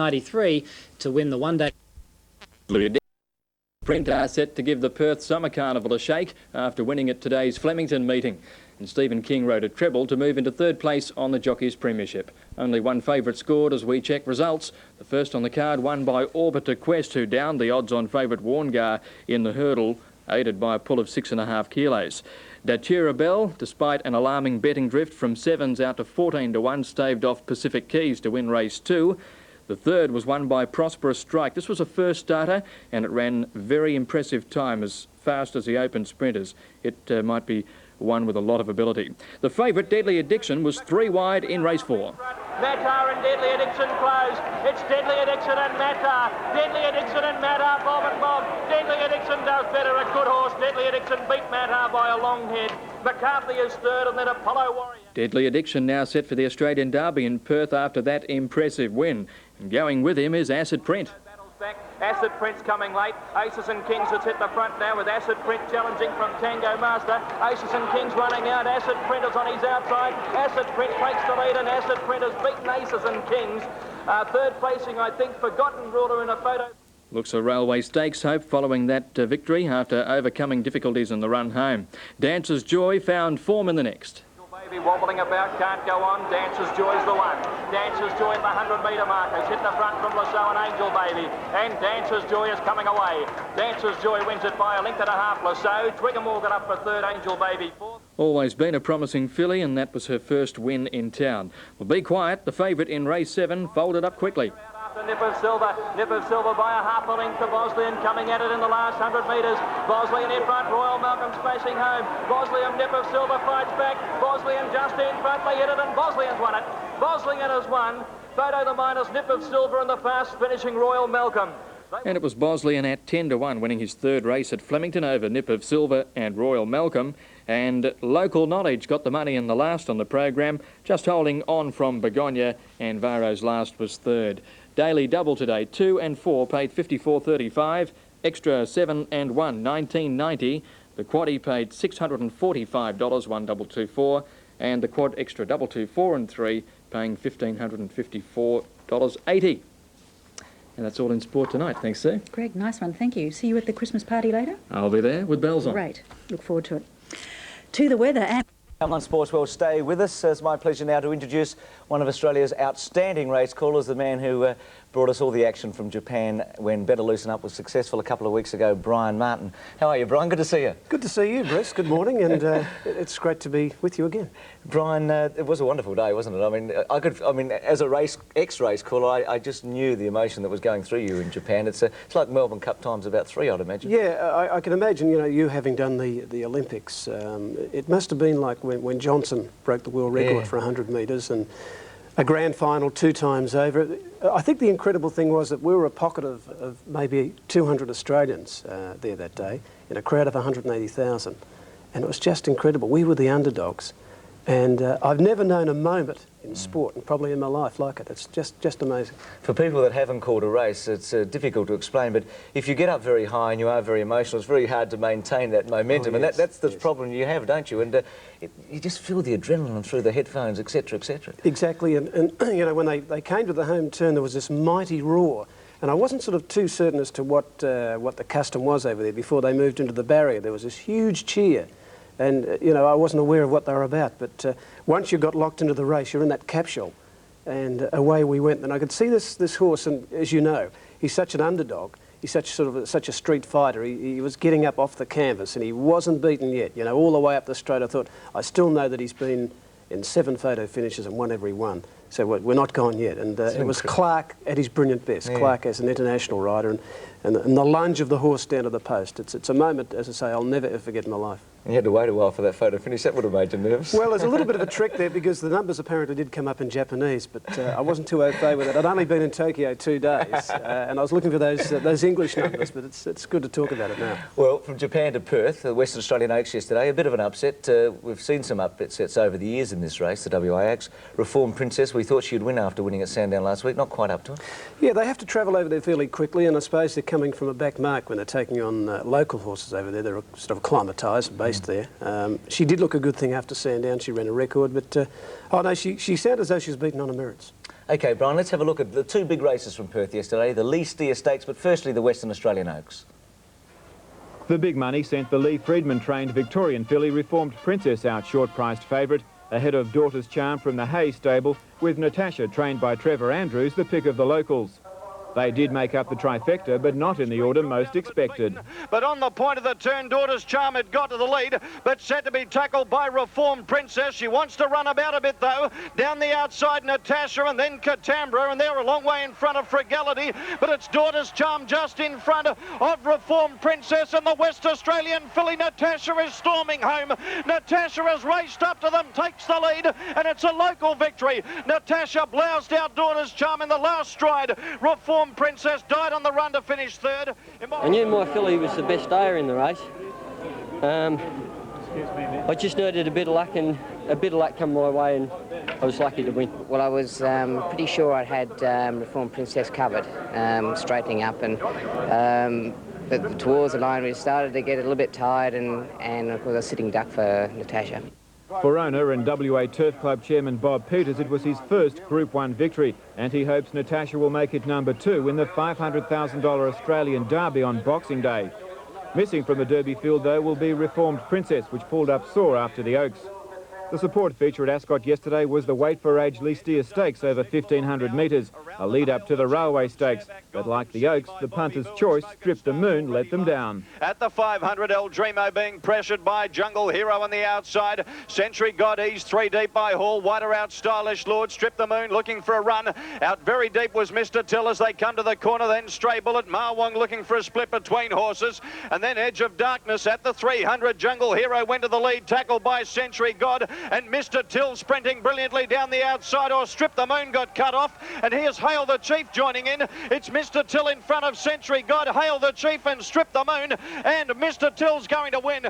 93 to win the one-day. Print are set to give the Perth Summer Carnival a shake after winning at today's Flemington meeting. And Stephen King rode a treble to move into third place on the Jockeys Premiership. Only one favourite scored as we check results. The first on the card won by Orbiter Quest, who downed the odds-on favourite Warngar in the hurdle, aided by a pull of 6.5 kilos. Datura Bell, despite an alarming betting drift from 7s out to 14 to 1, staved off Pacific Keys to win race 2. The third was won by Prosperous Strike. This was a first starter and it ran very impressive time, as fast as the open sprinters. It might be one with a lot of ability. The favourite, Deadly Addiction, was 3 wide in race 4. Matar and Deadly Addiction close. It's Deadly Addiction and Matar. Deadly Addiction and Matar, Bob and Bob. Deadly Addiction does better, a good horse. Deadly Addiction beat Matar by a long head. McCarthy is third and then Apollo Warrior. Deadly Addiction now set for the Australian Derby in Perth after that impressive win. And going with him is Acid Print. Back. Acid Print's coming late. Aces and Kings has hit the front now with Acid Print challenging from Tango Master. Aces and Kings running out. Acid Print is on his outside. Acid Print takes the lead and Acid Print has beaten Aces and Kings. Third placing, I think, Forgotten Ruler in a photo. Looks a Railway Stakes hope following that victory after overcoming difficulties in the run home. Dancer's Joy found form in the next. Baby wobbling about, can't go on. Dancer's Joy's the one. Dancer's Joy at the 100-metre markers. Hit the front from Lasso and Angel Baby. And Dancer's Joy is coming away. Dancer's Joy wins it by a length and a half. Lasso. Twigger Morgan up for third. Angel Baby fourth. Always been a promising filly, and that was her first win in town. Well, Be Quiet, the favourite in race 7, folded up quickly. Nip of Silver by a half a length to Bosleyan, coming at it in the last 100 metres. Bosleyan in front, Royal Malcolm splashing home. Bosleyan, Nip of Silver fights back. Bosleyan just in front, they hit it and Bosleyan's won it. Bosleyan has won. Photo the minus, Nip of Silver and the fast finishing Royal Malcolm. And it was Bosleyan at 10 to 1, winning his third race at Flemington over Nip of Silver and Royal Malcolm. And Local Knowledge got the money in the last on the program, just holding on from Begonia, and Varo's last was third. Daily double today, 2 and 4 paid $54.35, extra 7 and 1, $19.90. The quaddie paid $645, 1,224, and the quad extra double 2, 4 and 3 paying $1,554.80. And that's all in sport tonight. Thanks, Sue. Greg, nice one. Thank you. See you at the Christmas party later? I'll be there with bells on. Great. Look forward to it. To the weather and... On Sports World, stay with us. It's my pleasure now to introduce one of Australia's outstanding race callers, the man who brought us all the action from Japan when Better Loosen Up was successful a couple of weeks ago, Brian Martin. How are you, Brian? Good to see you. Good to see you, Bruce. Good morning, and it's great to be with you again. Brian, it was a wonderful day, wasn't it? I mean, as a ex-race caller, I just knew the emotion that was going through you in Japan. It's like Melbourne Cup times about 3, I'd imagine. Yeah, I can imagine, you know, you having done the Olympics. It must have been like when Johnson broke the world record for 100 metres and a grand final 2 times over. I think the incredible thing was that we were a pocket of maybe 200 Australians there that day in a crowd of 180,000. And it was just incredible. We were the underdogs. And I've never known a moment in sport, and probably in my life, like it. It's just amazing. For people that haven't called a race, it's difficult to explain, but if you get up very high and you are very emotional, it's very hard to maintain that momentum, and that's the problem you have, don't you? And you just feel the adrenaline through the headphones, etc., etc. Exactly, and you know, when they came to the home turn, there was this mighty roar. And I wasn't sort of too certain as to what the custom was over there before they moved into the barrier. There was this huge cheer. And, you know, I wasn't aware of what they were about. But once you got locked into the race, you're in that capsule. And away we went. And I could see this horse, and as you know, he's such an underdog. He's such a street fighter. He was getting up off the canvas, and he wasn't beaten yet. You know, all the way up the straight, I thought, I still know that he's been in 7 photo finishes and won every one. So we're not gone yet. And it was Clark at his brilliant best. Yeah. Clark as an international rider, and the lunge of the horse down to the post. It's a moment, as I say, I'll never ever forget in my life. And you had to wait a while for that photo finish. That would have made you nervous. Well, there's a little bit of a trick there because the numbers apparently did come up in Japanese, but I wasn't too au fait with it. I'd only been in Tokyo 2 days, and I was looking for those English numbers, but it's good to talk about it now. Well, from Japan to Perth, the Western Australian Oaks yesterday, a bit of an upset. We've seen some upsets over the years in this race, the WA Oaks. Reformed Princess, we thought she'd win after winning at Sandown last week, not quite up to it. Yeah, they have to travel over there fairly quickly, and I suppose they're coming from a back mark when they're taking on local horses over there. They're sort of acclimatised, raced there. She did look a good thing after Sandown. She ran a record, but oh no, she sounded as though she was beaten on her merits. OK, Brian, let's have a look at the two big races from Perth yesterday, the Lee Steer Stakes, but firstly the Western Australian Oaks. The big money sent the Lee Friedman-trained Victorian filly Reformed Princess out short-priced favourite, ahead of Daughter's Charm from the Hay stable, with Natasha, trained by Trevor Andrews, the pick of the locals. They did make up the trifecta, but not in the order most expected. But on the point of the turn, Daughter's Charm had got to the lead, but set to be tackled by Reformed Princess. She wants to run about a bit, though. Down the outside, Natasha, and then Catambra, and they're a long way in front of Frugality, but it's Daughter's Charm just in front of Reformed Princess, and the West Australian filly Natasha is storming home. Natasha has raced up to them, takes the lead, and it's a local victory. Natasha bloused out Daughter's Charm in the last stride. Reformed Princess died on the run to finish third. I knew my filly was the best stayer in the race. I just needed a bit of luck, and a bit of luck come my way, and I was lucky to win. Well, I was pretty sure I had Reformed Princess covered, straightening up, and but towards the line we started to get a little bit tired, and of course a sitting duck for Natasha. For owner and WA Turf Club chairman Bob Peters, it was his first Group 1 victory, and he hopes Natasha will make it number 2 in the $500,000 Australian Derby on Boxing Day. Missing from the Derby field, though, will be Reformed Princess, which pulled up sore after the Oaks. The support feature at Ascot yesterday was the Weight for Age Lee Steer Stakes over 1,500 metres, a lead-up to the Railway Stakes. But like the Oaks, the punter's choice, Strip the Moon, let them down. At the 500, El Dremo being pressured by Jungle Hero on the outside. Century God eased 3 deep by Hall. Wider out Stylish Lord. Strip the Moon looking for a run. Out very deep was Mr. Till as they come to the corner. Then Stray Bullet. Marwong looking for a split between horses. And then Edge of Darkness at the 300. Jungle Hero went to the lead, tackled by Century God. And Mr. Till sprinting brilliantly down the outside, or Strip the Moon got cut off. And here's Hail the Chief joining in. It's Mr. Till in front of Century God, Hail the Chief and Strip the Moon. And Mr. Till's going to win.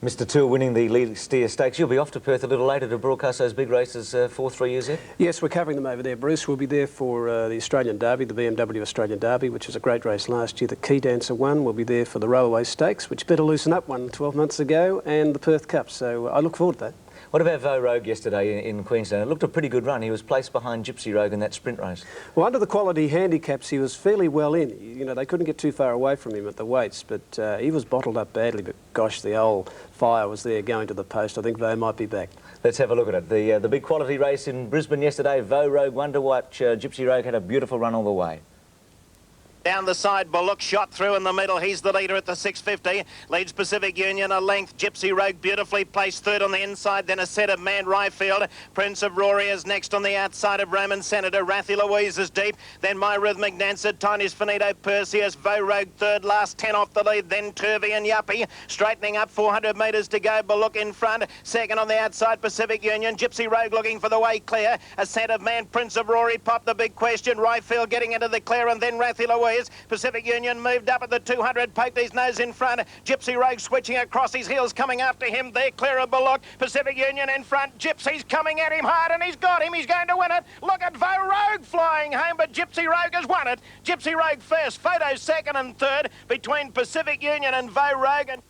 Mr. Till winning the Lee Steer Stakes. You'll be off to Perth a little later to broadcast those big races for 3 years yet? Yes, we're covering them over there. Bruce will be there for the Australian Derby, the BMW Australian Derby, which was a great race last year. The Key Dancer won. We'll be there for the Railway Stakes, which Better Loosen Up won 12 months ago, and the Perth Cup. So I look forward to that. What about Vo Rogue yesterday in Queensland? It looked a pretty good run. He was placed behind Gypsy Rogue in that sprint race. Well, under the quality handicaps, he was fairly well in. You know, they couldn't get too far away from him at the weights, but he was bottled up badly. But gosh, the old fire was there going to the post. I think Vo might be back. Let's have a look at it. The big quality race in Brisbane yesterday, Vo Rogue won to watch. Gypsy Rogue had a beautiful run all the way. Down the side, Bullock shot through in the middle. He's the leader at the 650. Leads Pacific Union a length. Gypsy Rogue beautifully placed third on the inside. Then a set of Man Ryfield. Prince of Rory is next on the outside of Roman Senator. Rathy Louise is deep. Then My Rhythmic Dancer. Tiny's Finito Perseus. Vo Rogue third. Last 10 off the lead. Then Turvey and Yuppie. Straightening up 400 metres to go. Bullock in front. Second on the outside, Pacific Union. Gypsy Rogue looking for the way clear. A set of Man. Prince of Rory popped the big question. Ryfield getting into the clear, and then Rathy Louise. Pacific Union moved up at the 200, poked his nose in front. Gypsy Rogue switching across, his heels coming after him. They're clear of Bullock. Pacific Union in front. Gypsy's coming at him hard, and he's got him. He's going to win it. Look at Vo Rogue flying home, but Gypsy Rogue has won it. Gypsy Rogue first, Photo second and third between Pacific Union and Vo Rogue.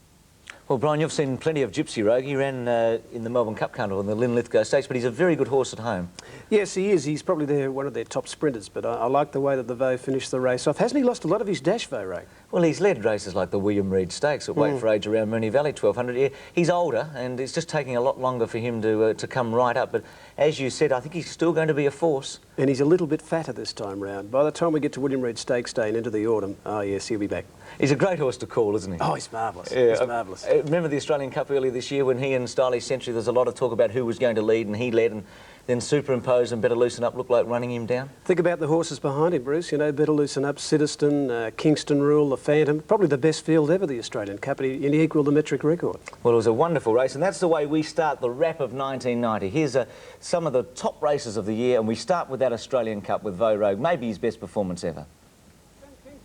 Well, Brian, you've seen plenty of Gypsy Rogue. He ran in the Melbourne Cup Carnival in the Linlithgow Stakes, but he's a very good horse at home. Yes, he is. He's probably one of their top sprinters, but I like the way that the Vo finished the race off. Hasn't he lost a lot of his dash, Vo Rogue? Well, he's led races like the William Reid Stakes at Weight for Age around Moonee Valley, 1,200. He's older, and it's just taking a lot longer for him to come right up. But as you said, I think he's still going to be a force. And he's a little bit fatter this time round. By the time we get to William Reid Stakes Day and into the autumn, oh yes, he'll be back. He's a great horse to call, isn't he? Oh, he's marvellous. Yeah, he's marvellous. Remember the Australian Cup earlier this year when he and Stylish Century, there's a lot of talk about who was going to lead, and he led, and then Superimpose and Better Loosen Up looked like running him down? Think about the horses behind him, Bruce. You know, Better Loosen Up, Citizen, Kingston Rule, the Phantom. Probably the best field ever, the Australian Cup, and he equalled the metric record. Well, it was a wonderful race, and that's the way we start the wrap of 1990. Here's some of the top races of the year, and we start with that Australian Cup with Vo Rogue, maybe his best performance ever.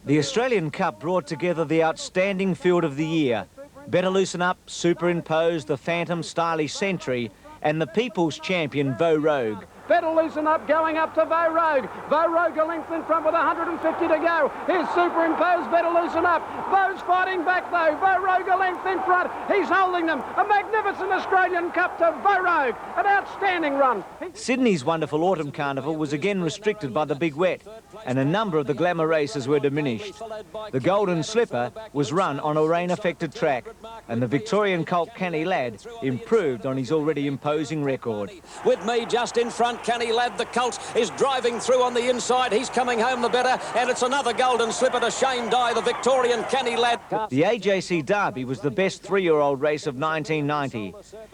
The Australian Cup brought together the outstanding field of the year. Better Loosen Up, Superimpose, the Phantom, Stylish Century, and the People's Champion, Vo Rogue. Better Loosen Up going up to Vo Rogue. Vo Rogue a length in front with 150 to go. Here's Superimposed, Better Loosen Up. Vo's fighting back though. Vo Rogue a length in front. He's holding them. A magnificent Australian Cup to Vo Rogue. An outstanding run. Sydney's wonderful autumn carnival was again restricted by the big wet, and a number of the glamour races were diminished. The Golden Slipper was run on a rain-affected track, and the Victorian colt Canny Lad improved on his already imposing record. With me just in front, Canny Lad, the colt, is driving through on the inside. He's coming home the better, and it's another Golden Slipper to Shane Dye, the Victorian Canny Lad. The AJC Derby was the best three-year-old race of 1990,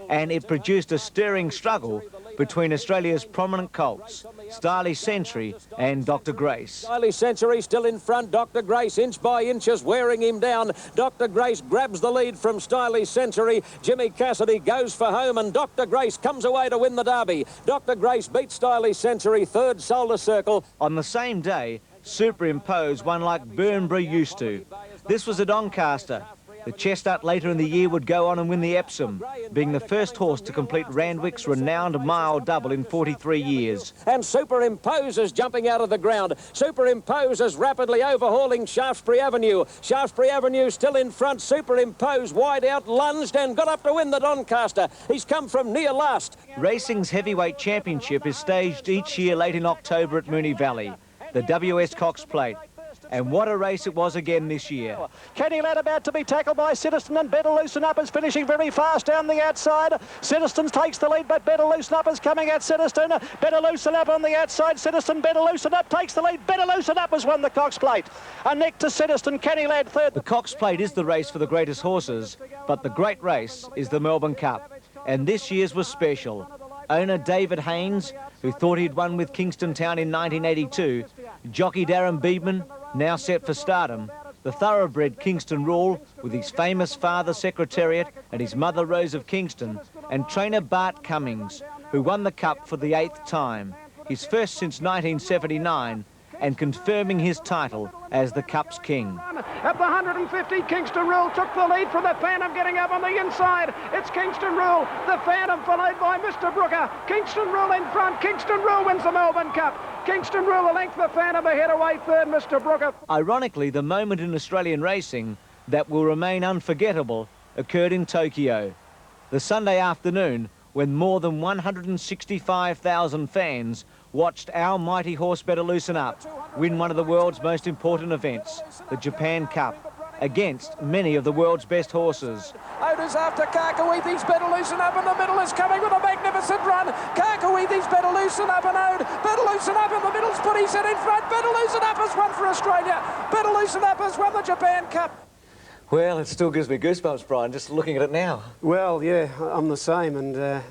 and it produced a stirring struggle between Australia's prominent colts, Stylish Century and Dr. Grace. Stylish Century still in front. Dr. Grace inch by inches wearing him down. Dr. Grace grabs the lead from Stylish Century. Jimmy Cassidy goes for home, and Dr. Grace comes away to win the Derby. Dr. Grace beats Stylish Century, third Solar Circle. On the same day, Superimposed won like Burnbury used to. This was at Doncaster. The chestnut later in the year would go on and win the Epsom, being the first horse to complete Randwick's renowned mile double in 43 years. And Superimpose is jumping out of the ground. Superimpose is rapidly overhauling Shaftesbury Avenue. Shaftesbury Avenue still in front. Superimpose wide out, lunged and got up to win the Doncaster. He's come from near last. Racing's heavyweight championship is staged each year late in October at Moonee Valley, the WS Cox Plate. And what a race it was again this year. Canny Lad about to be tackled by Citizen, and Better Loosen Up is finishing very fast down the outside. Citizen takes the lead, but Better Loosen Up is coming at Citizen. Better Loosen Up on the outside. Citizen, Better Loosen Up takes the lead. Better Loosen Up has won the Cox Plate. A neck to Citizen, Canny Lad third. The Cox Plate is the race for the greatest horses, but the great race is the Melbourne Cup. And this year's was special. Owner David Haynes, who thought he'd won with Kingston Town in 1982, jockey Darren Beedman, now set for stardom, the thoroughbred Kingston Rule, with his famous father Secretariat and his mother Rose of Kingston, and trainer Bart Cummings, who won the Cup for the 8th time, his first since 1979, and confirming his title as the Cup's king. At the 150, Kingston Rule took the lead from the Phantom getting up on the inside. It's Kingston Rule, the Phantom followed by Mr. Brooker. Kingston Rule in front. Kingston Rule wins the Melbourne Cup. Kingston Rule a length, the Phantom ahead away third, Mr. Brooker. Ironically, the moment in Australian racing that will remain unforgettable occurred in Tokyo. The Sunday afternoon, when more than 165,000 fans watched our mighty horse Better Loosen Up win one of the world's most important events, the Japan Cup, against many of the world's best horses. Oda's after Karkawithi's Better Loosen Up, and the middle is coming with a magnificent run. Karkawithi's Better Loosen Up, and Ode. Better Loosen Up in the middle's put his head in front. Better Loosen Up has won for Australia. Better Loosen Up has won the Japan Cup. Well, it still gives me goosebumps, Brian, just looking at it now. Well, yeah, I'm the same, and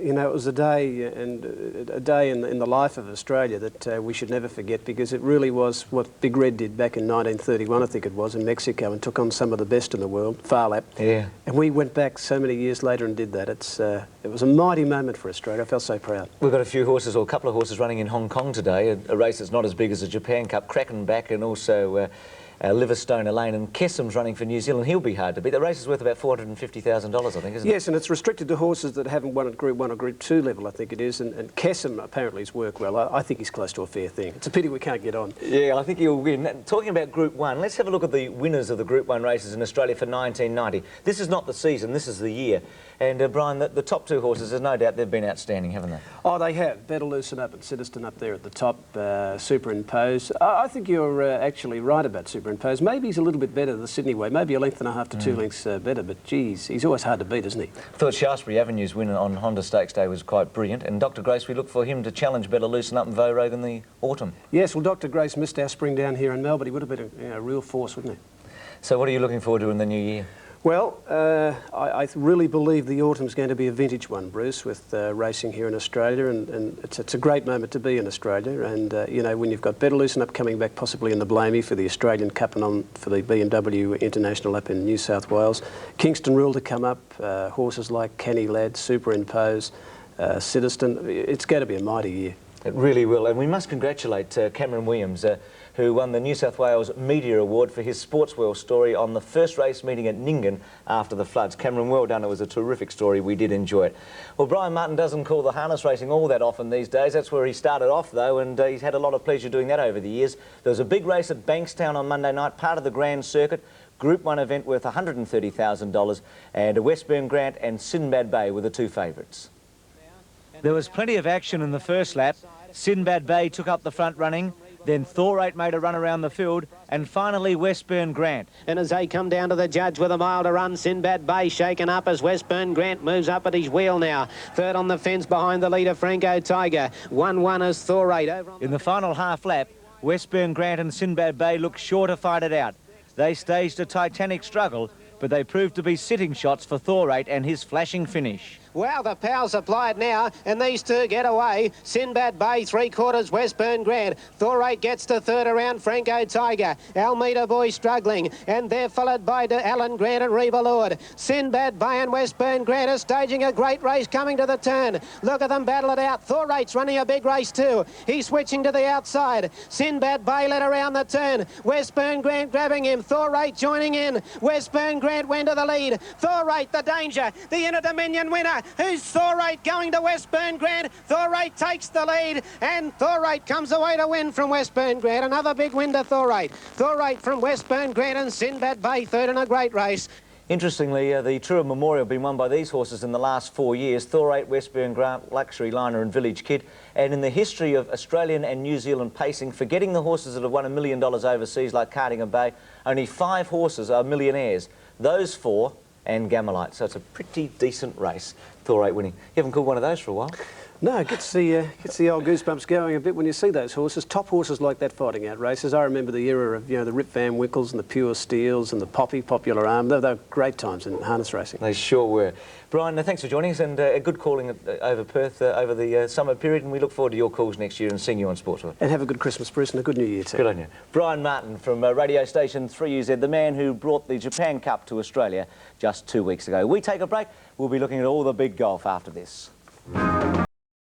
you know, it was a day in the life of Australia that we should never forget, because it really was what Big Red did back in 1931, I think it was, in Mexico, and took on some of the best in the world, Phar Lap. Yeah. And we went back so many years later and did that. It was a mighty moment for Australia. I felt so proud. We've got a few horses, or a couple of horses, running in Hong Kong today, a race that's not as big as the Japan Cup. Crackenback and also Liverstone Lane, and Kessam's running for New Zealand. He'll be hard to beat. The race is worth about $450,000, I think, isn't it? Yes, and it's restricted to horses that haven't won at Group 1 or Group 2 level, I think it is, and Kessam apparently has worked well. I think he's close to a fair thing. It's a pity we can't get on. Yeah, I think he'll win. Talking about Group 1, let's have a look at the winners of the Group 1 races in Australia for 1990. This is not the season, this is the year. And Brian, the top two horses, there's no doubt they've been outstanding, haven't they? Oh, they have. Better Loosen Up and Citizen up there at the top. Superimpose. I think you're actually right about Superimpose. Maybe he's a little bit better the Sydney way. Maybe a length and a half to 2 lengths better. But geez, he's always hard to beat, isn't he? I thought Shaftesbury Avenue's win on Honda Stakes Day was quite brilliant. And Dr. Grace, we look for him to challenge Better Loosen Up and Vo Rogue in the autumn. Yes, well, Dr. Grace missed our spring down here in Melbourne. He would have been a real force, wouldn't he? So what are you looking forward to in the new year? Well, I really believe the autumn's going to be a vintage one, Bruce, with racing here in Australia, and it's a great moment to be in Australia. And you know, when you've got Better Loosen Up coming back possibly in the Blamey for the Australian Cup and on for the BMW International up in New South Wales, Kingston Rule to come up, horses like Canny Lad, Superimpose, Citizen, it's going to be a mighty year. It really will, and we must congratulate Cameron Williams, who won the New South Wales Media Award for his Sports World story on the first race meeting at Nyngan after the floods. Cameron, well done. It was a terrific story. We did enjoy it. Well, Brian Martin doesn't call the harness racing all that often these days. That's where he started off, though, and he's had a lot of pleasure doing that over the years. There was a big race at Bankstown on Monday night, part of the Grand Circuit. Group 1 event worth $130,000, and Westburn Grant and Sinbad Bay were the two favourites. There was plenty of action in the first lap. Sinbad Bay took up the front running, then Thorate made a run around the field, and finally Westburn Grant. And as they come down to the judge with a mile to run, Sinbad Bay shaken up as Westburn Grant moves up at his wheel now. Third on the fence behind the leader, Franco Tiger. 1-1 as Thorate. In the final half lap, Westburn Grant and Sinbad Bay looked sure to fight it out. They staged a titanic struggle, but they proved to be sitting shots for Thorate and his flashing finish. Wow, the power's applied now, and these two get away. Sinbad Bay, 3/4, Westburn Grant. Thorate gets to third around Franco Tiger. Almeida Boy struggling, and they're followed by Alan Grant and Reba Lord. Sinbad Bay and Westburn Grant are staging a great race coming to the turn. Look at them battle it out. Thorate's running a big race too. He's switching to the outside. Sinbad Bay led around the turn. Westburn Grant grabbing him. Thorate joining in. Westburn Grant went to the lead. Thorate the danger. The Inter Dominion winner. Who's Thorate going to Westburn Grant? Thorate takes the lead, and Thorate comes away to win from Westburn Grant. Another big win to Thorate. Thorate from Westburn Grant and Sinbad Bay third in a great race. Interestingly, the True Memorial been won by these horses in the last 4 years: Thorate, Westburn Grant, Luxury Liner and Village Kid. And in the history of Australian and New Zealand pacing, forgetting the horses that have won $1 million overseas like Cardigan Bay, only 5 horses are millionaires. Those 4 and Gamelite, so it's a pretty decent race. Thorate winning. You haven't called one of those for a while? No, it gets the old goosebumps going a bit when you see those horses. Top horses like that fighting out races. I remember the era of, the Rip Van Winkles and the Pure Steels and the Popular Arm. They were great times in harness racing. They sure were. Brian, thanks for joining us, and a good calling over Perth over the summer period, and we look forward to your calls next year and seeing you on Sportsworld. And have a good Christmas, Bruce, and a good New Year too. Good on you. Brian Martin from radio station 3UZ, the man who brought the Japan Cup to Australia just 2 weeks ago. We take a break. We'll be looking at all the big golf after this.